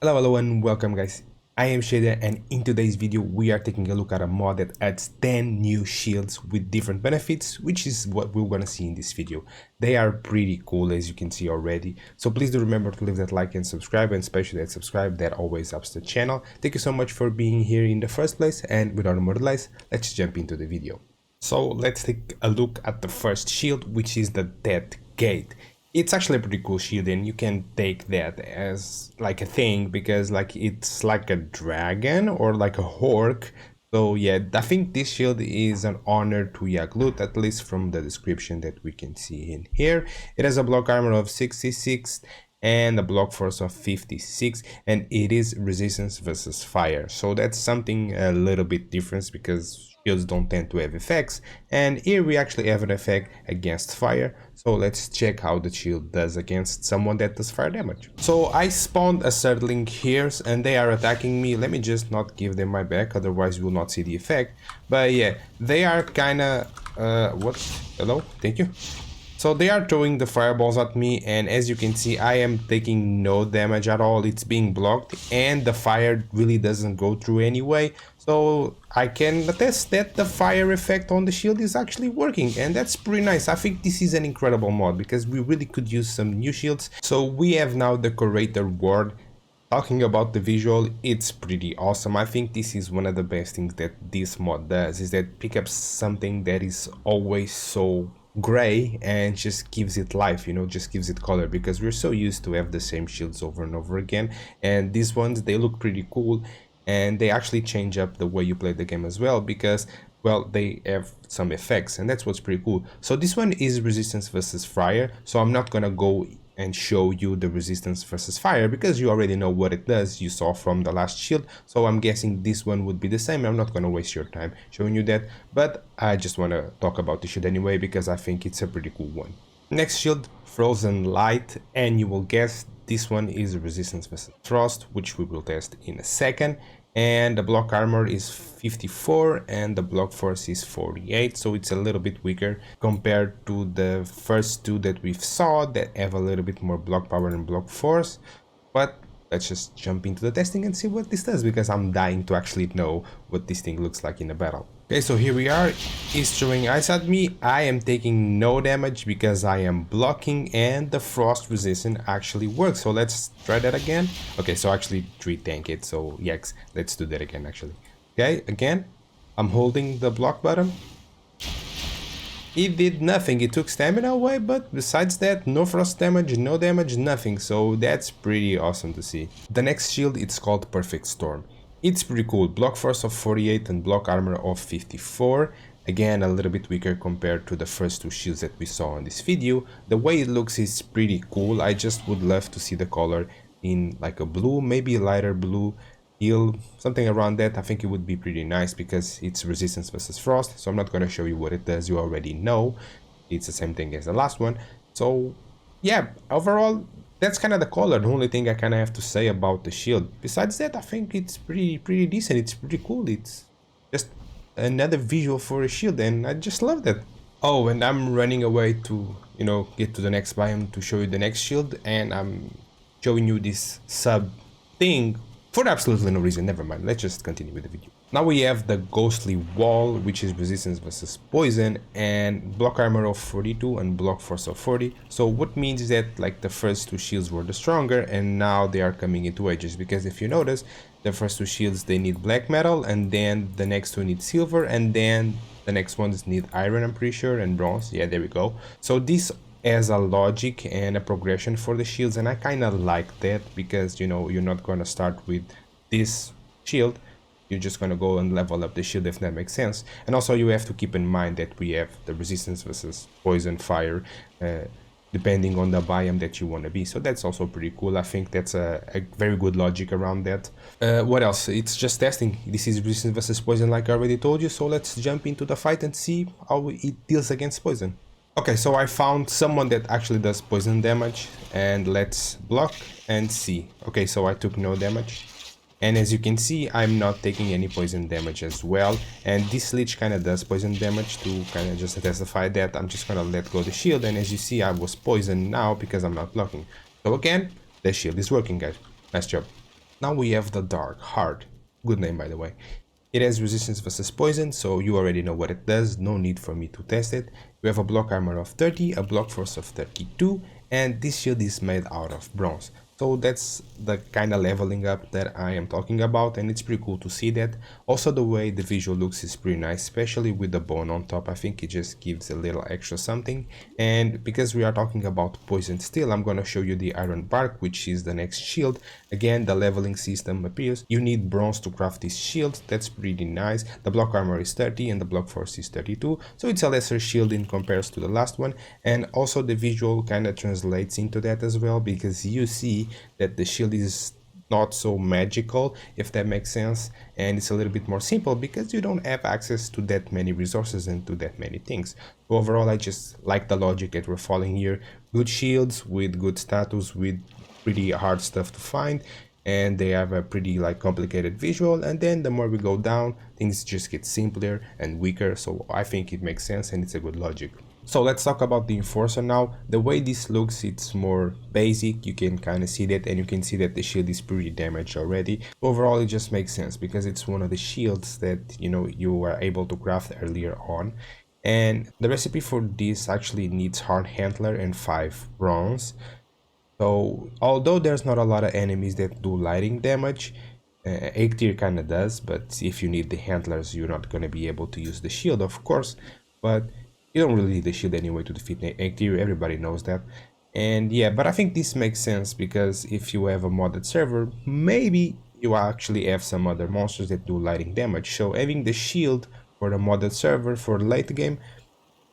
Hello and welcome guys, I am Shieda and in today's video we are taking a look at a mod that adds 10 new shields with different benefits, which is what we're gonna see in this video. They are pretty cool as you can see already, so please do remember to leave that like and subscribe, and especially that subscribe, that always helps the channel. Thank you so much for being here in the first place, and without more delays, let's jump into the video. So let's take a look at the first shield, which is the Death Gate. It's actually a pretty cool shield, and you can take that as like a thing because like it's like a dragon or like a hork. So yeah, I think this shield is an honor to Yaglut, at least from the description that we can see in here. It has a block armor of 66 and a block force of 56, and it is resistance versus fire. So that's something a little bit different because shields don't tend to have effects, and here we actually have an effect against fire. So let's check how the shield does against someone that does fire damage. So I spawned a Surtling here and they are attacking me. Let me just not give them my back, otherwise you will not see the effect. But yeah, they are kinda what? Hello? Thank you. So they are throwing the fireballs at me, and as you can see I am taking no damage at all. It's being blocked and the fire really doesn't go through anyway. So I can attest that the fire effect on the shield is actually working, and that's pretty nice. I think this is an incredible mod because we really could use some new shields. So we have now the Curator Ward. Talking about the visual, it's pretty awesome. I think this is one of the best things that this mod does, is that pick up something that is always so gray and just gives it life, just gives it color, because we're so used to have the same shields over and over again. And these ones, they look pretty cool, and they actually change up the way you play the game as well, because well, they have some effects, and that's what's pretty cool. So this one is resistance versus fire, so I'm not gonna go and show you the resistance versus fire because you already know what it does. You saw from the last shield, so I'm guessing this one would be the same. I'm not going to waste your time showing you that, but I just want to talk about the shield anyway because I think it's a pretty cool one. Next shield, Frozen Light, and you will guess this one is resistance versus frost, which we will test in a second. And the block armor is 54 and the block force is 48, so it's a little bit weaker compared to the first two that we've saw that have a little bit more block power and block force. But let's just jump into the testing and see what this does, because I'm dying to actually know what this thing looks like in a battle. Okay, so here we are. He's throwing ice at me. I am taking no damage because I am blocking, and the frost resistance actually works. So let's try that again. Okay, so actually 3 tank it. So yes, let's do that again actually. Okay, again, I'm holding the block button. It did nothing. It took stamina away, but besides that, no frost damage, no damage, nothing. So that's pretty awesome to see. The next shield, it's called Perfect Storm. It's pretty cool. Block force of 48 and block armor of 54. Again, a little bit weaker compared to the first two shields that we saw in this video. The way it looks is pretty cool. I just would love to see the color in like a blue, maybe lighter blue, teal, something around that. I think it would be pretty nice because it's resistance versus frost. So I'm not going to show you what it does. You already know. It's the same thing as the last one. So yeah, overall, that's kind of the color. The only thing I kind of have to say about the shield. Besides that, I think it's pretty decent. It's pretty cool. It's just another visual for a shield, and I just love that. Oh, and I'm running away to, get to the next biome to show you the next shield, and I'm showing you this sub thing for absolutely no reason. Never mind. Let's just continue with the video. Now we have the Ghostly Wall, which is resistance versus poison, and block armor of 42 and block force of 40. So what means is that like the first two shields were the stronger, and now they are coming into edges, because if you notice, the first two shields, they need black metal, and then the next two need silver, and then the next ones need iron, I'm pretty sure, and bronze. Yeah, there we go. So this has a logic and a progression for the shields, and I kind of like that, because you're not going to start with this shield. You're just going to go and level up the shield, if that makes sense. And also you have to keep in mind that we have the resistance versus poison, fire, depending on the biome that you want to be. So that's also pretty cool. I think that's a very good logic around that. What else? It's just testing. This is resistance versus poison, like I already told you. So let's jump into the fight and see how it deals against poison. Okay, so I found someone that actually does poison damage, and let's block and see. Okay, so I took no damage. And as you can see, I'm not taking any poison damage as well. And this leech kind of does poison damage. To kind of just testify that, I'm just going to let go the shield. And as you see, I was poisoned now because I'm not blocking. So again, the shield is working, guys. Nice job. Now we have the Dark Heart. Good name, by the way. It has resistance versus poison, so you already know what it does, no need for me to test it. We have a block armor of 30, a block force of 32, and this shield is made out of bronze. So that's the kind of leveling up that I am talking about, and it's pretty cool to see that. Also the way the visual looks is pretty nice, especially with the bone on top. I think it just gives a little extra something. And because we are talking about poison steel, I'm gonna show you the iron bark, which is the next shield. Again, the leveling system appears. You need bronze to craft this shield, that's pretty nice. The block armor is 30 and the block force is 32, so it's a lesser shield in comparison to the last one. And also the visual kind of translates into that as well, because you see that the shield is not so magical, if that makes sense, and it's a little bit more simple because you don't have access to that many resources and to that many things. So overall, I just like the logic that we're following here. Good shields with good status, with pretty hard stuff to find, and they have a pretty like complicated visual, and then the more we go down, things just get simpler and weaker. So I think it makes sense and it's a good logic. So let's talk about the Enforcer now. The way this looks, it's more basic. You can kind of see that, and you can see that the shield is pretty damaged already. Overall, it just makes sense because it's one of the shields that, you know, you were able to craft earlier on. And the recipe for this actually needs hard handler and 5 bronze. So although there's not a lot of enemies that do lightning damage, 8 tier kind of does, but if you need the handlers, you're not going to be able to use the shield, of course. But you don't really need the shield anyway to defeat 8 tier, everybody knows that. And yeah, but I think this makes sense because if you have a modded server, maybe you actually have some other monsters that do lightning damage. So having the shield for the modded server for late game,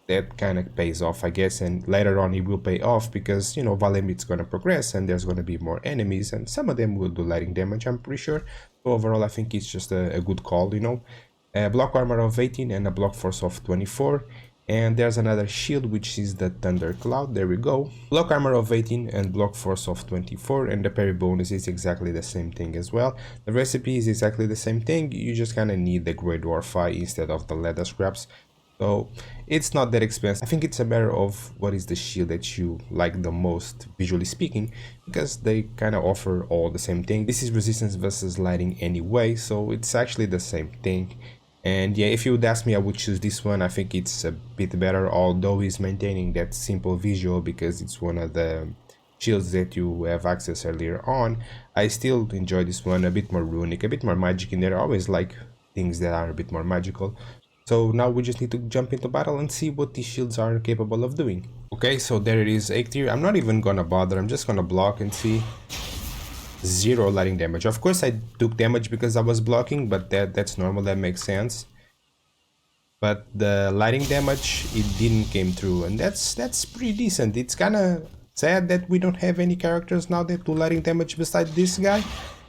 that kind of pays off, I guess, and later on it will pay off because, you know, Valheim is going to progress and there's going to be more enemies and some of them will do lightning damage, I'm pretty sure. So overall, I think it's just a good call, you know. A block armor of 18 and a block force of 24. And there's another shield, which is the Thunder Cloud. There we go. Block armor of 18 and block force of 24, and the parry bonus is exactly the same thing as well. The recipe is exactly the same thing. You just kind of need the Grey Dwarf Eye instead of the leather scraps. So it's not that expensive. I think it's a matter of what is the shield that you like the most, visually speaking, because they kind of offer all the same thing. This is resistance versus lighting anyway, so it's actually the same thing. And yeah, if you would ask me, I would choose this one. I think it's a bit better, although it's maintaining that simple visual because it's one of the shields that you have access earlier on. I still enjoy this one, a bit more runic, a bit more magic in there. I always like things that are a bit more magical. So now we just need to jump into battle and see what these shields are capable of doing. Okay, so there it is, 8 tier. I'm not even gonna bother, I'm just gonna block and see. 0 lighting damage. Of course I took damage because I was blocking, but that's normal, that makes sense. But the lighting damage, it didn't came through, and that's pretty decent. It's kind of sad that we don't have any characters now that do lighting damage besides this guy,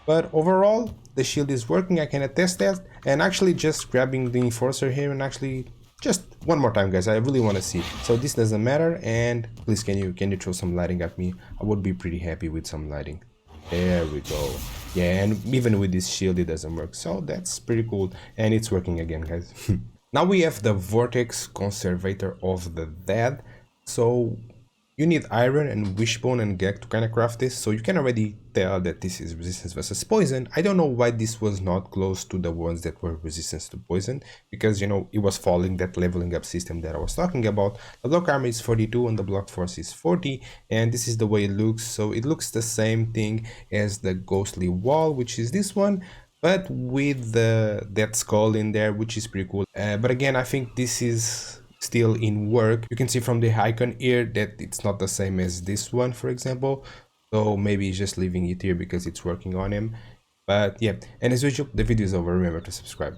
but overall the shield is working. I can attest that. And actually just grabbing the Enforcer here and actually just one more time, guys, I really want to see. So this doesn't matter, and please can you throw some lighting at me? I would be pretty happy with some lighting. There we go. Yeah, and even with this shield it doesn't work, so that's pretty cool, and it's working again, guys. Now we have the Vortex Conservator of the Dead. So you need iron and wishbone and gek to kind of craft this, so you can already tell that this is resistance versus poison. I don't know why this was not close to the ones that were resistance to poison, because, you know, it was following that leveling up system that I was talking about. The block armor is 42 and the block force is 40, and this is the way it looks. So it looks the same thing as the Ghostly Wall, which is this one, but with that skull in there, which is pretty cool. But again, I think this is still in work. You can see from the icon here that it's not the same as this one, for example. So maybe he's just leaving it here because it's working on him. But yeah, and as usual, the video is over. Remember to subscribe.